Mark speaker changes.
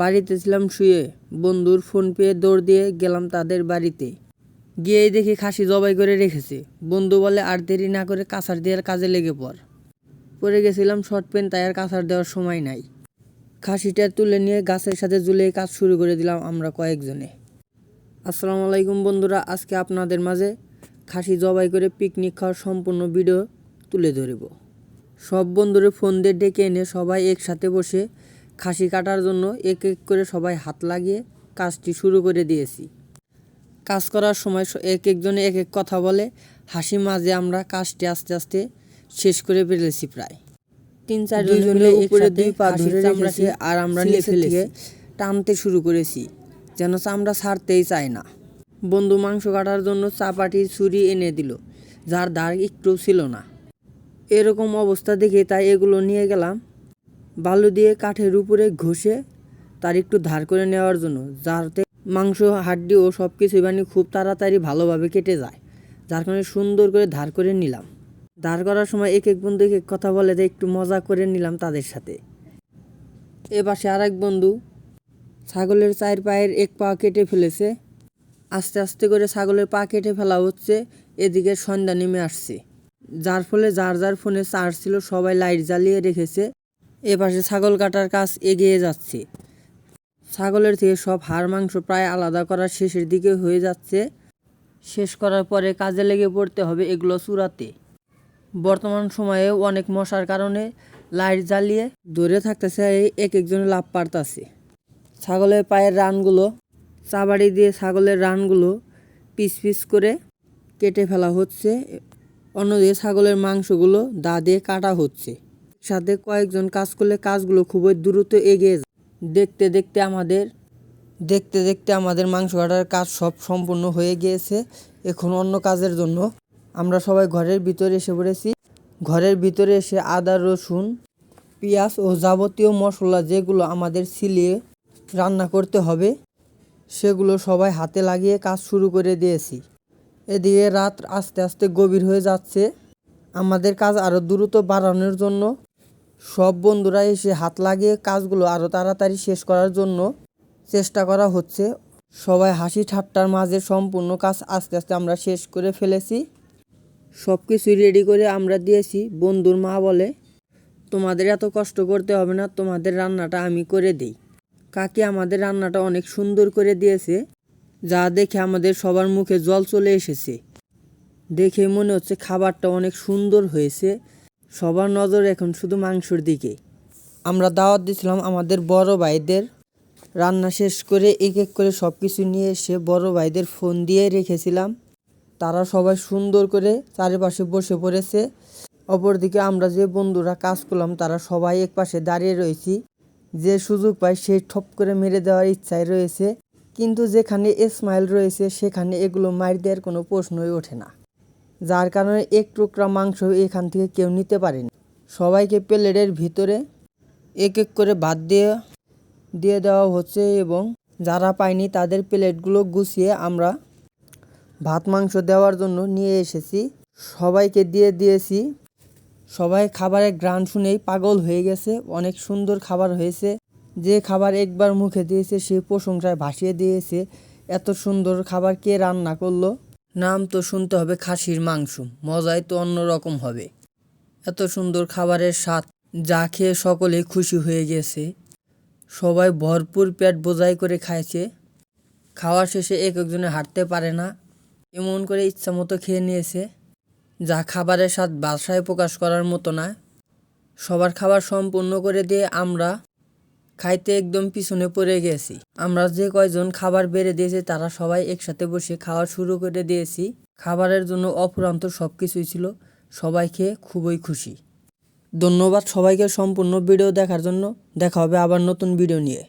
Speaker 1: বাড়িতে ছিলাম শুয়ে, বন্ধুর ফোন পেয়ে দৌড় দিয়ে গেলাম তাদের বাড়িতে। গিয়েই দেখি খাসি জবাই করে রেখেছে। বন্ধু বলে আর দেরি না করে কাঁচার দেওয়ার কাজে লেগে পড়ে গেছিলাম শর্ট পেন, তাই আর কাঁচার দেওয়ার সময় নাই। খাসিটা তুলে নিয়ে গাছের সাথে ঝুলিয়ে কাজ শুরু করে দিলাম আমরা কয়েকজনে। আসসালামু আলাইকুম বন্ধুরা, আজকে আপনাদের মাঝে খাসি জবাই করে পিকনিক খাওয়ার সম্পূর্ণ ভিডিও তুলে ধরব। সব বন্ধুরে ফোন দিয়ে ডেকে এনে সবাই একসাথে বসে খাসি কাটার জন্য এক এক করে সবাই হাত লাগিয়ে কাজটি শুরু করে দিয়েছি। কাজ করার সময় এক একজনে এক এক কথা বলে, হাসি মাঝে আমরা কাজটি আস্তে আস্তে শেষ করে ফেলেছি। প্রায় 3-4 জনের উপরে 2 পা ধরে রেখেছি আর আমরা নিচে থেকে টানতে শুরু করেছি, যেন চামড়া ছাড়তেই চায় না। বন্ধু মাংস কাটার জন্য চাপাটি ছুরি এনে দিল, যার ধার একটু ছিল না। এরকম অবস্থা দেখে তাই এগুলো নিয়ে গেলাম বালু দিয়ে কাঠের উপরে ঘষে তার একটু ধার করে নেওয়ার জন্য, যাতে মাংস হাড্ডি ও সব কিছুই খুব তাড়াতাড়ি ভালোভাবে কেটে যায়। যার কারণে সুন্দর করে ধার করে নিলাম। ধার করার সময় এক এক বন্ধু এক এক কথা বলে, যে একটু মজা করে নিলাম তাদের সাথে। এ পাশে আর এক বন্ধু ছাগলের 4 পায়ের 1 পা কেটে ফেলেছে। আস্তে আস্তে করে ছাগলের পা কেটে ফেলা হচ্ছে। এদিকে সন্ধ্যা নেমে আসছে, যার ফলে যার যার ফোনে চার্জ ছিল সবাই লাইট জ্বালিয়ে রেখেছে। এপাশে ছাগল কাটার কাজ এগিয়ে যাচ্ছে। ছাগলের থেকে সব হাড় মাংস প্রায় আলাদা করার শেষের দিকে হয়ে যাচ্ছে। শেষ করার পরে কাজে লেগে পড়তে হবে এগুলো চুরাতে। বর্তমান সময়ে অনেক মশার কারণে লাইট জ্বালিয়ে ধরে থাকতেছে, এক একজনে লাভ পারতাছে। ছাগলের পায়ের রানগুলো চাবাড়ি দিয়ে ছাগলের রানগুলো পিস পিস করে কেটে ফেলা হচ্ছে। অন্যদিকে ছাগলের মাংসগুলো দা দিয়ে কাটা হচ্ছে। সাথে কয়েকজন কাজ করলে কাজগুলো খুবই দ্রুত এগিয়ে যায়। দেখতে দেখতে আমাদের মাংস কাটার কাজ সব সম্পূর্ণ হয়ে গিয়েছে। এখন অন্য কাজের জন্য আমরা সবাই ঘরের ভিতরে এসে পড়েছি। ঘরের ভিতরে এসে আদা, রসুন, পেঁয়াজ ও যাবতীয় মশলা যেগুলো আমাদের ছিলিয়ে রান্না করতে হবে সেগুলো সবাই হাতে লাগিয়ে কাজ শুরু করে দিয়েছি। এদিকে রাত আস্তে আস্তে গভীর হয়ে যাচ্ছে। আমাদের কাজ আরও দ্রুত বাড়ানোর জন্য সব বন্ধুরা এসে হাত লাগিয়ে কাজগুলো আরও তাড়াতাড়ি শেষ করার জন্য চেষ্টা করা হচ্ছে। সবাই হাসি ঠাট্টার মাঝে সম্পূর্ণ কাজ আস্তে আস্তে আমরা শেষ করে ফেলেছি। সব কিছুই রেডি করে আমরা দিয়েছি। বন্ধুর মা বলে, তোমাদের এত কষ্ট করতে হবে না, তোমাদের রান্নাটা আমি করে দিই। কাকি আমাদের রান্নাটা অনেক সুন্দর করে দিয়েছে, যা দেখে আমাদের সবার মুখে জল চলে এসেছে। দেখে মনে হচ্ছে খাবারটা অনেক সুন্দর হয়েছে। সবার নজর এখন শুধু মাংসর দিকে। আমরা দাওয়াত দিয়েছিলাম আমাদের বড় ভাইদের। রান্না শেষ করে এক এক করে সব কিছু নিয়ে এসে বড় ভাইদের ফোন দিয়ে রেখেছিলাম। তারা সবাই সুন্দর করে চারিপাশে বসে পড়েছে। অপরদিকে আমরা যে বন্ধুরা কাজ করলাম তারা সবাই এক পাশে দাঁড়িয়ে রয়েছি। যে সুযোগ পায় সেই ঠপ করে মেরে দেওয়ার ইচ্ছায় রয়েছে, কিন্তু যেখানে স্মাইল রয়েছে সেখানে এগুলো মার দেওয়ার কোনো প্রশ্নই ওঠে না। যার কারণে এক টুকরা মাংস এখান থেকে কেউ নিতে পারেনি। সবাইকে প্লেটের ভিতরে এক এক করে ভাত দিয়ে দেওয়া হচ্ছে এবং যারা পায়নি তাদের প্লেটগুলো গুছিয়ে আমরা ভাত মাংস দেওয়ার জন্য নিয়ে এসেছি। সবাইকে দিয়ে দিয়েছি। সবাই খাবারের ঘ্রাণ শুনেই পাগল হয়ে গেছে। অনেক সুন্দর খাবার হয়েছে। যে খাবার একবার মুখে দিয়েছে সে প্রশংসায় ভাসিয়ে দিয়েছে। এত সুন্দর খাবার কে রান্না করলো? নাম তো শুনতে হবে খাসির মাংস, মজাই তো অন্যরকম হবে। এত সুন্দর খাবারের স্বাদ যা খেয়ে সকলেই খুশি হয়ে গেছে। সবাই ভরপুর পেট বোঝাই করে খাইছে। খাওয়া শেষে এক একজনে হাঁটতে পারে না, এমন করে ইচ্ছা মতো খেয়ে নিয়েছে, যা খাবারের স্বাদ ভাষায় প্রকাশ করার মতো না। সবার খাবার সম্পূর্ণ করে দিয়ে আমরা খাইতে একদম পিছনে পড়ে গেছি। আমরা যে কয়জন খাবার বেড়ে দিয়েছি তারা সবাই একসাথে বসে খাওয়া শুরু করে দিয়েছি। খাবারের জন্য অফুরন্ত সব কিছুই ছিল। সবাই খেয়ে খুবই খুশি। ধন্যবাদ সবাইকে সম্পূর্ণ ভিডিও দেখার জন্য। দেখা হবে আবার নতুন ভিডিও নিয়ে।